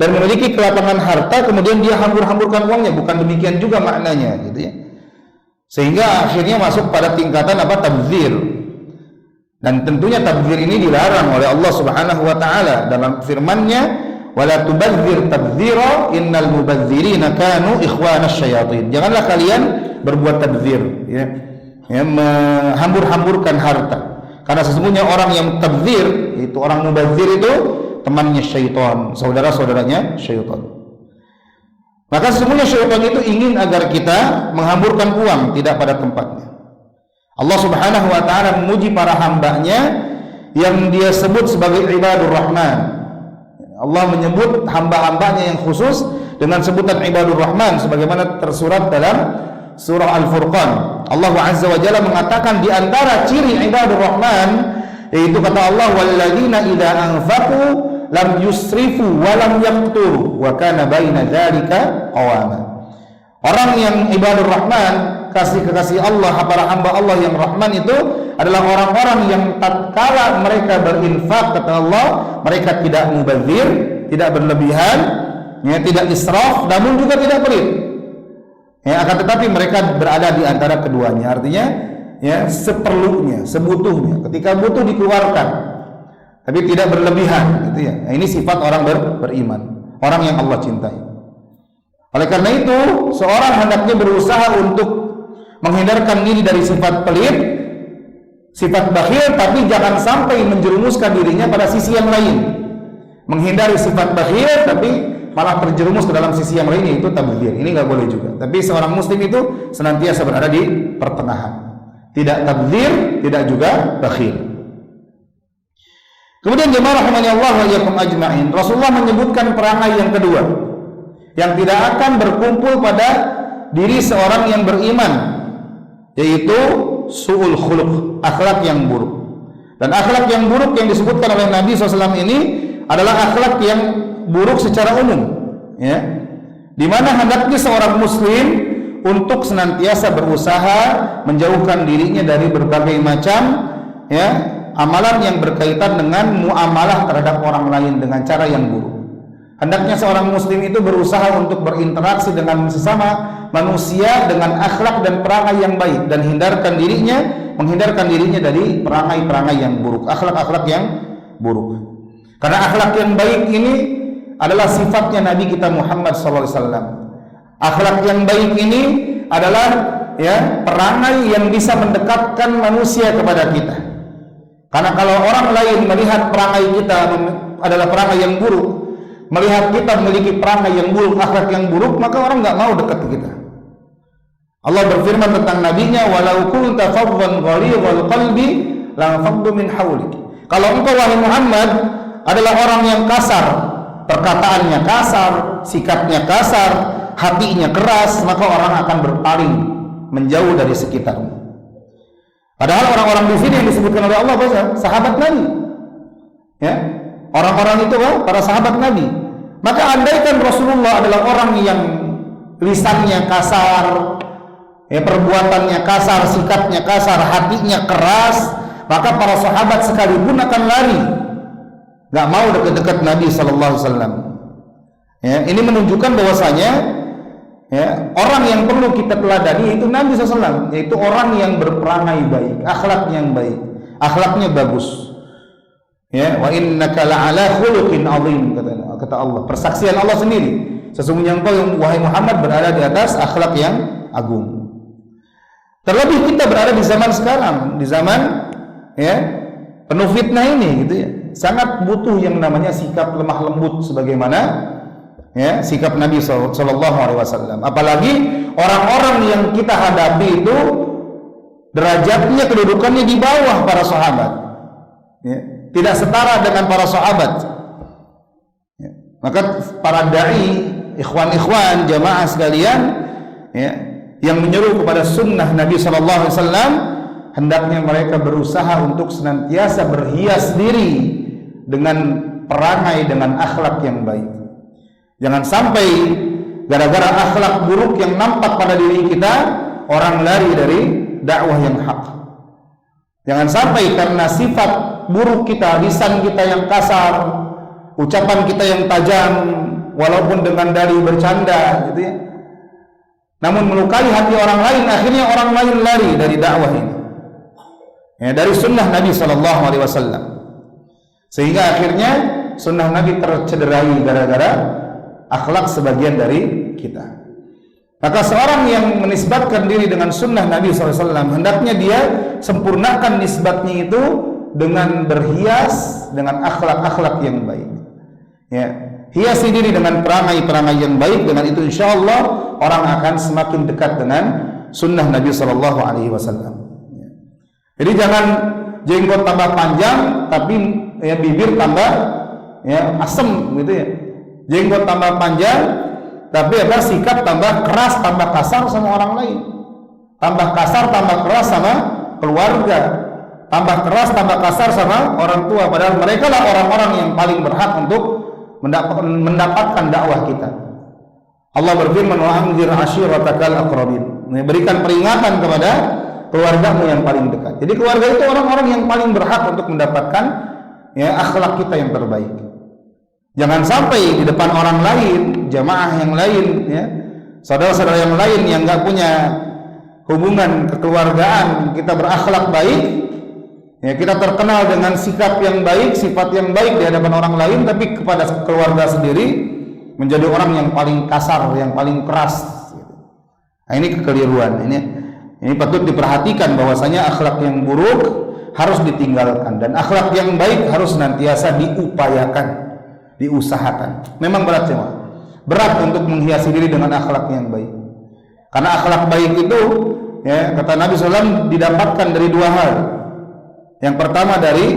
dan memiliki kelapangan harta kemudian dia hambur-hamburkan uangnya, bukan demikian juga maknanya, gitu ya. Sehingga akhirnya masuk pada tingkatan tabdzir. Dan tentunya tabdzir ini dilarang oleh Allah Subhanahu wa taala dalam firman-Nya, wala tubadzir tabdzira innal mubadzirina kanu ikhwanasy syayatin. Janganlah kalian berbuat tabdzir, ya. Menghambur-hamburkan harta. Karena sesungguhnya orang yang tabdzir, itu orang mubadzir itu temannya syaitan, saudara-saudaranya syaitan. Maka sesungguhnya syaitan itu ingin agar kita menghamburkan uang tidak pada tempatnya. Allah Subhanahu wa taala memuji para hambanya yang dia sebut sebagai ibadur rahman. Allah menyebut hamba-hambanya yang khusus dengan sebutan ibadur rahman sebagaimana tersurat dalam surah Al-Furqan. Allah Azza wa Jalla mengatakan di antara ciri ibadur rahman, yaitu kata Allah, walladzina idza anfaqu lam yusrifu wa lam yaqturu wa kana baina dzalika qawama. Orang yang ibadur rahman, kekasih Allah, para hamba Allah yang rahman itu adalah orang-orang yang tatkala mereka berinfak, kata Allah, mereka tidak mubadzir, tidak berlebihan, ya, tidak israf, namun juga tidak pelit. Ya, akan tetapi mereka berada di antara keduanya. Artinya, ya, seperlunya, sebutuhnya. Ketika butuh dikeluarkan, tapi tidak berlebihan, gitu ya. Nah, ini sifat orang beriman, orang yang Allah cintai. Oleh karena itu, seorang hendaknya berusaha untuk menghindarkan diri dari sifat pelit, sifat bakhil, tapi jangan sampai menjerumuskan dirinya pada sisi yang lain. Menghindari sifat bakhil, tapi malah terjerumus ke dalam sisi yang lain, yaitu tabdzir. Ini nggak boleh juga. Tapi seorang muslim itu senantiasa berada di pertengahan, tidak tabdzir, tidak juga bakhil. Kemudian jemaah rahimani Allah wa iyyakum ajma'in, Rasulullah menyebutkan perangai yang kedua yang tidak akan berkumpul pada diri seorang yang beriman, yaitu su'ul khuluq, akhlak yang buruk. Dan akhlak yang buruk yang disebutkan oleh Nabi SAW ini adalah akhlak yang buruk secara umum, ya, di mana hendaknya seorang muslim untuk senantiasa berusaha menjauhkan dirinya dari berbagai macam, ya, amalan yang berkaitan dengan muamalah terhadap orang lain dengan cara yang buruk. Hendaknya seorang muslim itu berusaha untuk berinteraksi dengan sesama manusia dengan akhlak dan perangai yang baik, dan menghindarkan dirinya dari perangai-perangai yang buruk, akhlak-akhlak yang buruk. Karena akhlak yang baik ini adalah sifatnya Nabi kita Muhammad SAW. Akhlak yang baik ini adalah ya perangai yang bisa mendekatkan manusia kepada kita. Karena kalau orang lain melihat perangai kita adalah perangai yang buruk, melihat kita memiliki perangai yang buruk, akhlak yang buruk, maka orang nggak mau dekat kita. Allah berfirman tentang nabinya, walau kunta faddan ghalidhal qalbi lanfaddu min hawlik. Kalau engkau wahai Muhammad adalah orang yang kasar, perkataannya kasar, sikapnya kasar, hatinya keras, maka orang akan berpaling menjauh dari sekitarmu. Padahal orang-orang di sini yang disebutkan oleh Allah sahabat Nabi, ya, orang-orang itu para sahabat Nabi. Maka andaikan Rasulullah adalah orang yang lisannya kasar, ya, perbuatannya kasar, sikapnya kasar, hatinya keras, maka para sahabat sekalipun akan lari, nggak mau dekat-dekat Nabi Sallallahu Alaihi Wasallam. Ya, ini menunjukkan bahwasanya, ya, orang yang perlu kita teladani yaitu Nabi SAW, yaitu orang yang berperangai baik, akhlaknya yang baik, akhlaknya bagus. Ya, wa innaka la'ala khuluqin 'azim, kata Allah. Persaksian Allah sendiri, sesungguhnya engkau wahai Muhammad berada di atas akhlak yang agung. Terlebih kita berada di zaman sekarang, di zaman, ya, penuh fitnah ini, gitu ya. Sangat butuh yang namanya sikap lemah lembut sebagaimana, ya, sikap Nabi Sallallahu Alaihi Wasallam. Apalagi orang-orang yang kita hadapi itu derajatnya, kedudukannya di bawah para sahabat, ya, tidak setara dengan para sahabat, ya. Maka para dai, ikhwan-ikhwan, jamaah sekalian, ya, yang menyeru kepada sunnah Nabi Sallallahu Alaihi Wasallam, hendaknya mereka berusaha untuk senantiasa berhias diri dengan perangai, dengan akhlak yang baik. Jangan sampai gara-gara akhlak buruk yang nampak pada diri kita, orang lari dari dakwah yang hak. Jangan sampai karena sifat buruk kita, lisan kita yang kasar, ucapan kita yang tajam, walaupun dengan dalih bercanda, gitu ya, namun melukai hati orang lain, akhirnya orang lain lari dari dakwah ini, ya, dari sunnah Nabi Sallallahu Alaihi Wasallam, sehingga akhirnya sunnah Nabi tercederai gara-gara akhlak sebagian dari kita. Maka seorang yang menisbatkan diri dengan sunnah Nabi SAW, hendaknya dia sempurnakan nisbatnya itu dengan berhias dengan akhlak-akhlak yang baik, ya. Hiasi diri dengan perangai-perangai yang baik. Dengan itu insya Allah orang akan semakin dekat dengan sunnah Nabi Sallallahu Alaihi Wasallam. Jadi jangan jenggot tambah panjang tapi, ya, bibir tambah, ya, asem, gitu ya. Jenggot tambah panjang tapi apa, sikap tambah keras, tambah kasar sama orang lain, tambah kasar, tambah keras sama keluarga, tambah keras, tambah kasar sama orang tua. Padahal mereka lah orang-orang yang paling berhak untuk mendapatkan dakwah kita. Allah berfirman, wa anzir ashiratakal aqrabin, berikan peringatan kepada keluargamu yang paling dekat. Jadi keluarga itu orang-orang yang paling berhak untuk mendapatkan, ya, akhlak kita yang terbaik. Jangan sampai di depan orang lain, jamaah yang lain, ya, saudara-saudara yang lain yang nggak punya hubungan kekeluargaan, kita berakhlak baik, ya, kita terkenal dengan sikap yang baik, sifat yang baik di hadapan orang lain, tapi kepada keluarga sendiri menjadi orang yang paling kasar, yang paling keras. Nah, ini kekeliruan. Ini patut diperhatikan bahwasanya akhlak yang buruk harus ditinggalkan dan akhlak yang baik harus senantiasa diupayakan, diusahakan. Memang berat, ya, berat untuk menghiasi diri dengan akhlak yang baik. Karena akhlak baik itu, ya, kata Nabi SAW, didapatkan dari dua hal. Yang pertama dari,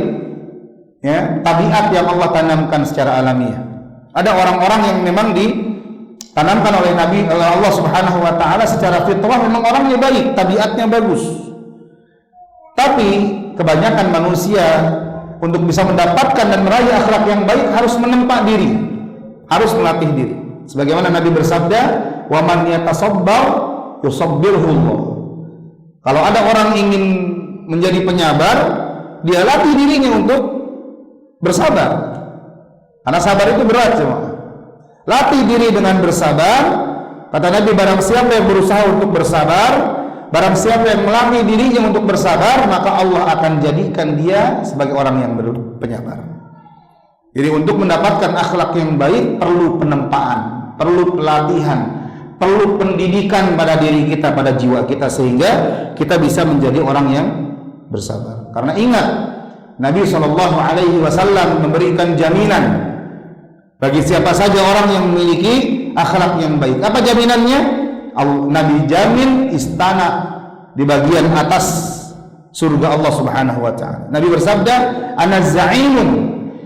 ya, tabiat yang Allah tanamkan secara alamiah. Ada orang-orang yang memang ditanamkan oleh Allah Subhanahu wa taala secara fitrah, memang orangnya baik, tabiatnya bagus. Tapi kebanyakan manusia untuk bisa mendapatkan dan meraih akhlak yang baik harus menempa diri, harus melatih diri. Sebagaimana Nabi bersabda, "Wa man yatasabbar yusabbirhu Allah." Kalau ada orang ingin menjadi penyabar, dia latih dirinya untuk bersabar. Karena sabar itu berat, semua. Latih diri dengan bersabar. Kata Nabi, barang siapa yang berusaha untuk bersabar, barang siapa yang melatih dirinya untuk bersabar, maka Allah akan jadikan dia sebagai orang yang penyabar. Jadi untuk mendapatkan akhlak yang baik perlu penempaan, perlu pelatihan, perlu pendidikan pada diri kita, pada jiwa kita, sehingga kita bisa menjadi orang yang bersabar. Karena ingat, Nabi SAW memberikan jaminan bagi siapa saja orang yang memiliki akhlak yang baik. Apa jaminannya? Nabi jamin istana di bagian atas surga Allah Subhanahu wa taala. Nabi bersabda, "Ana za'imun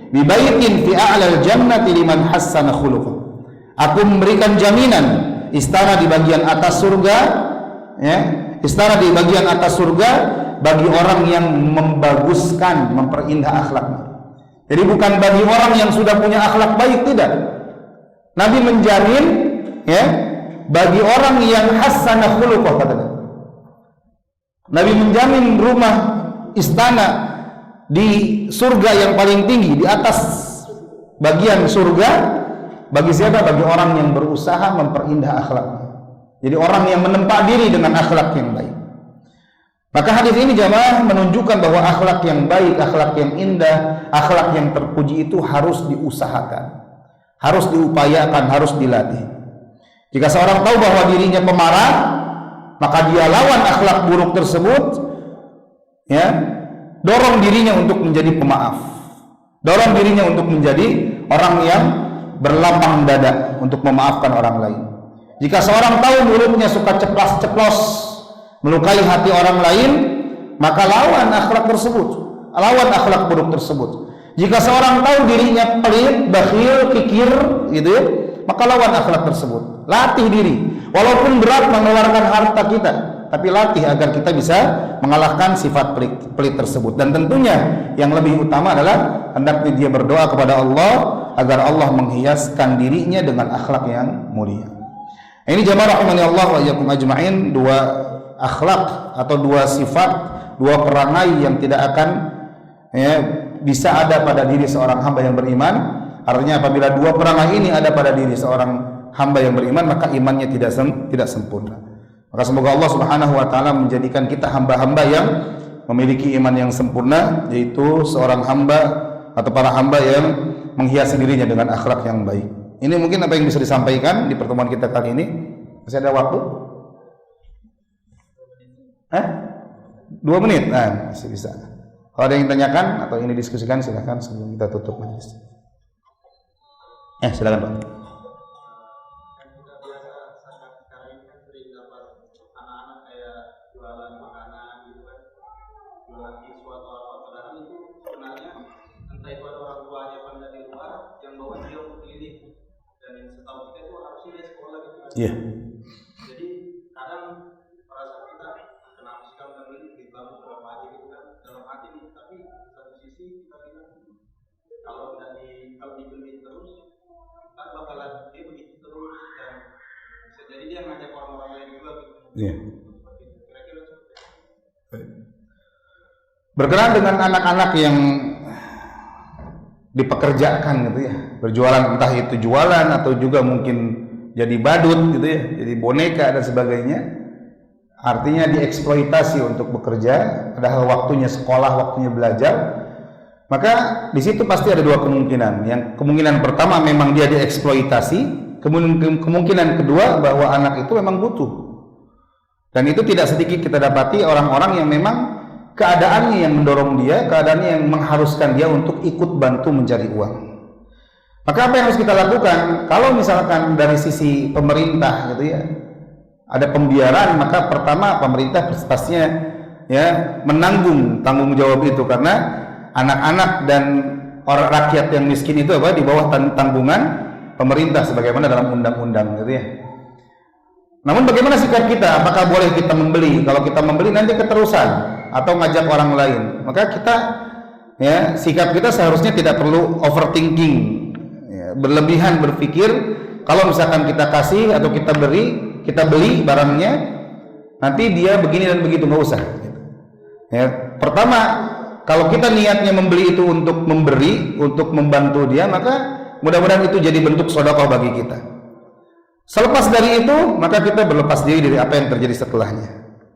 bi baitin fi a'lal jannati liman hassana khuluquh." Aku memberikan jaminan istana di bagian atas surga, ya, istana di bagian atas surga bagi orang yang membaguskan, memperindah akhlaknya. Jadi bukan bagi orang yang sudah punya akhlak baik, tidak. Nabi menjamin, ya, bagi orang yang hasanah khuluquh, katanya. Nabi menjamin rumah istana di surga yang paling tinggi, di atas bagian surga, bagi siapa? Bagi orang yang berusaha memperindah akhlaknya. Jadi orang yang menempa diri dengan akhlak yang baik. Maka hadis ini jamaah menunjukkan bahwa akhlak yang baik, akhlak yang indah, akhlak yang terpuji itu harus diusahakan, harus diupayakan, harus dilatih. Jika seorang tahu bahwa dirinya pemarah, maka dia lawan akhlak buruk tersebut, ya, dorong dirinya untuk menjadi pemaaf, dorong dirinya untuk menjadi orang yang berlapang dada untuk memaafkan orang lain. Jika seorang tahu mulutnya suka ceplas-ceplos melukai hati orang lain, maka lawan akhlak tersebut, lawan akhlak buruk tersebut. Jika seorang tahu dirinya pelit, bakhil, kikir, gitu ya, maka lawan akhlak tersebut. Latih diri, walaupun berat mengeluarkan harta kita, tapi latih agar kita bisa mengalahkan sifat pelit tersebut. Dan tentunya yang lebih utama adalah hendaknya dia berdoa kepada Allah agar Allah menghiaskan dirinya dengan akhlak yang mulia. Ini jamaah rahimani Allah wa iyyakum ajma'in, dua akhlak atau dua sifat, dua perangai yang tidak akan, ya, bisa ada pada diri seorang hamba yang beriman. Artinya apabila dua perangai ini ada pada diri seorang hamba yang beriman, maka imannya tidak sempurna. Maka semoga Allah Subhanahu wa taala menjadikan kita hamba-hamba yang memiliki iman yang sempurna, yaitu seorang hamba atau para hamba yang menghiasi dirinya dengan akhlak yang baik. Ini mungkin apa yang bisa disampaikan di pertemuan kita kali ini. Masih ada waktu? 2 menit? Nah, masih bisa. Kalau ada yang tanyakan atau ini diskusikan, silakan sebelum kita tutup majelis. Silakan Pak. Iya. Jadi kadang perasaan kita kenapa sih kamu beli di Islam berapa aja gitu kan dalam hati nih, tapi satu sisi kita bilang kalau dibeli terus kan bakalan dia begitu terus, dan bisa jadi dia ngajak orang-orang lain juga gitu. Iya. Kira-kira seperti itu. Berkenaan dengan anak-anak yang dipekerjakan gitu ya, berjualan, entah itu jualan atau juga mungkin jadi badut gitu ya, jadi boneka dan sebagainya. Artinya dieksploitasi untuk bekerja, padahal waktunya sekolah, waktunya belajar. Maka di situ pasti ada dua kemungkinan. Yang kemungkinan pertama memang dia dieksploitasi, kemungkinan kedua bahwa anak itu memang butuh. Dan itu tidak sedikit kita dapati orang-orang yang memang keadaannya yang mendorong dia, keadaannya yang mengharuskan dia untuk ikut bantu mencari uang. Maka apa yang harus kita lakukan? Kalau misalkan dari sisi pemerintah gitu ya, ada pembiaran, maka pertama pemerintah pastinya ya menanggung tanggung jawab itu, karena anak-anak dan orang rakyat yang miskin itu apa di bawah tanggungan pemerintah sebagaimana dalam undang-undang gitu ya. Namun bagaimana sikap kita? Apakah boleh kita membeli? Kalau kita membeli nanti keterusan atau ngajak orang lain. Maka kita, ya, sikap kita seharusnya tidak perlu overthinking, ya, berlebihan berpikir kalau misalkan kita kasih atau kita beli barangnya nanti dia begini dan begitu, nggak usah. Ya, pertama kalau kita niatnya membeli itu untuk memberi, untuk membantu dia, maka mudah-mudahan itu jadi bentuk sedekah bagi kita. Selepas dari itu, maka kita berlepas diri dari apa yang terjadi setelahnya.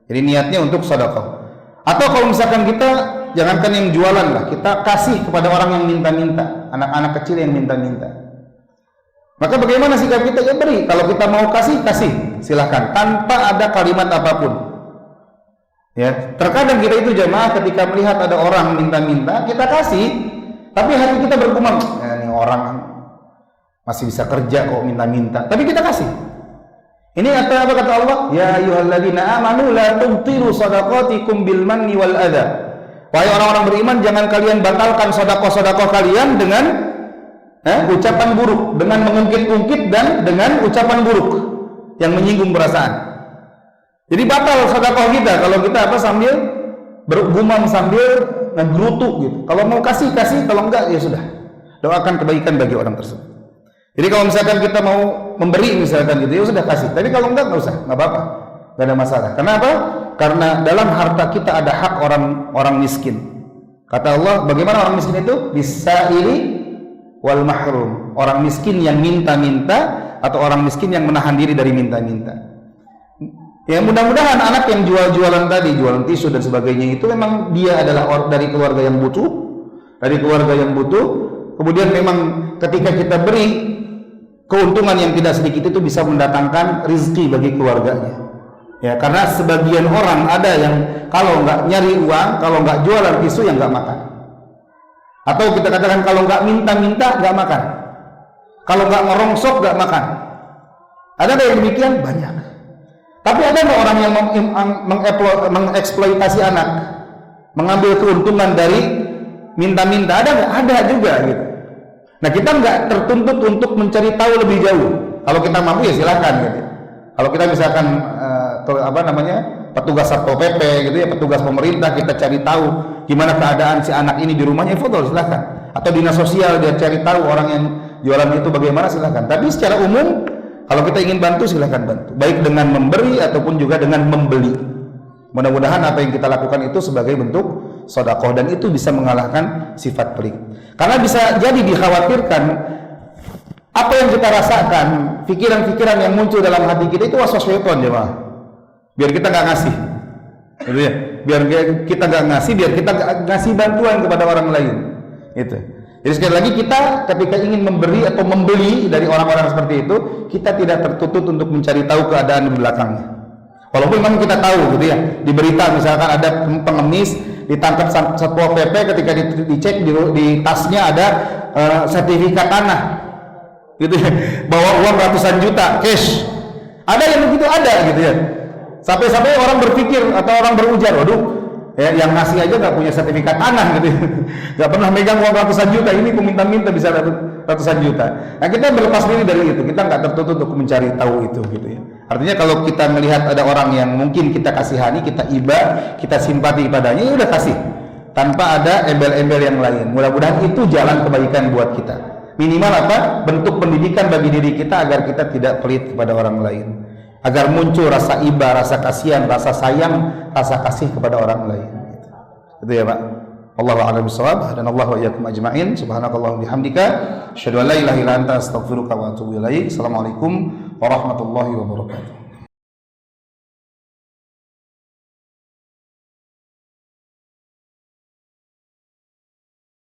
Jadi niatnya untuk sedekah. Atau kalau misalkan kita, jangankan yang jualan lah, kita kasih kepada orang yang minta-minta, anak-anak kecil yang minta-minta. Maka bagaimana sikap kita? Ya beri. Kalau kita mau kasih, kasih. silahkan tanpa ada kalimat apapun. Ya, terkadang kita itu jemaah ketika melihat ada orang minta-minta, kita kasih, tapi hati kita bergumam, ini orang masih bisa kerja kok minta-minta, tapi kita kasih. Ini apa kata Allah? Ya ayyuhalladzina amanu la tubtilu shadaqatikum bil manni wal adza. Wahai orang-orang beriman, jangan kalian batalkan sedekah-sedekah kalian dengan ucapan buruk, dengan mengungkit-ungkit dan dengan ucapan buruk yang menyinggung perasaan. Jadi batal sedekah kita kalau kita sambil bergumam, sambil ngegerutu gitu. Kalau mau kasih, kalau enggak ya sudah. Doakan kebaikan bagi orang tersebut. Jadi kalau misalkan kita mau memberi misalkan gitu, ya sudah kasih. Tapi kalau enggak usah, enggak apa-apa. Enggak ada masalah. Kenapa? Karena dalam harta kita ada hak orang miskin. Kata Allah, bagaimana orang miskin itu? Bisaili wal mahrum. Orang miskin yang minta-minta atau orang miskin yang menahan diri dari minta-minta. Ya mudah-mudahan anak yang jualan tadi, jualan tisu dan sebagainya itu memang dia adalah dari keluarga yang butuh, kemudian memang ketika kita beri keuntungan yang tidak sedikit itu bisa mendatangkan rezeki bagi keluarganya. Ya, karena sebagian orang ada yang kalau nggak nyari uang, kalau nggak jualan tisu yang nggak makan. Atau kita katakan kalau nggak minta-minta nggak makan, kalau nggak ngerongsok nggak makan. Ada yang demikian banyak. Tapi ada nggak orang yang mengeksploitasi anak, mengambil keuntungan dari minta-minta? Ada nggak? Ada juga gitu. Nah kita nggak tertuntut untuk mencari tahu lebih jauh. Kalau kita mampu ya silakan gitu. Kalau kita misalkan petugas satpol pp gitu ya, petugas pemerintah, kita cari tahu gimana keadaan si anak ini di rumahnya, foto silakan. Atau dinas sosial dia cari tahu orang yang jualan itu bagaimana, silakan. Tapi secara umum kalau kita ingin bantu silahkan bantu, baik dengan memberi ataupun juga dengan membeli. Mudah-mudahan apa yang kita lakukan itu sebagai bentuk sedekah dan itu bisa mengalahkan sifat pelit. Karena bisa jadi dikhawatirkan apa yang kita rasakan, pikiran-pikiran yang muncul dalam hati kita itu waswas syaitan jemaah. Biar kita nggak ngasih, gitu ya. Biar kita nggak ngasih, biar kita nggak ngasih bantuan kepada orang lain. Itu. Jadi sekali lagi kita ketika ingin memberi atau membeli dari orang-orang seperti itu, kita tidak tertutup untuk mencari tahu keadaan di belakangnya. Walaupun memang kita tahu gitu ya, di berita misalkan ada pengemis ditangkap satpol pp ketika dicek di tasnya ada sertifikat tanah, gitu ya, bawa uang ratusan juta cash. Ada yang begitu, ada gitu ya. Sampai-sampai orang berpikir atau orang berujar, waduh, ya, yang ngasih aja nggak punya sertifikat tanah gitu, nggak pernah megang uang ratusan juta, ini peminta-minta bisa ratusan juta. Nah kita berlepas diri dari itu, kita nggak tertutup untuk mencari tahu itu gitu ya. Artinya kalau kita melihat ada orang yang mungkin kita kasihani, kita iba, kita simpati padanya, ya udah kasih, tanpa ada embel-embel yang lain. Mudah-mudahan itu jalan kebaikan buat kita. Minimal apa? Bentuk pendidikan bagi diri kita agar kita tidak pelit kepada orang lain. Agar muncul rasa iba, rasa kasihan, rasa sayang, rasa kasih kepada orang lain. Itu ya Pak. Allahu a'lam bishawab. Dan Allah wa iyyakum ajma'in. Subhanakallahumma bihamdika asyhadu an la ilaha illa anta astaghfiruka wa atubu ilaik. Assalamualaikum warahmatullahi wabarakatuh.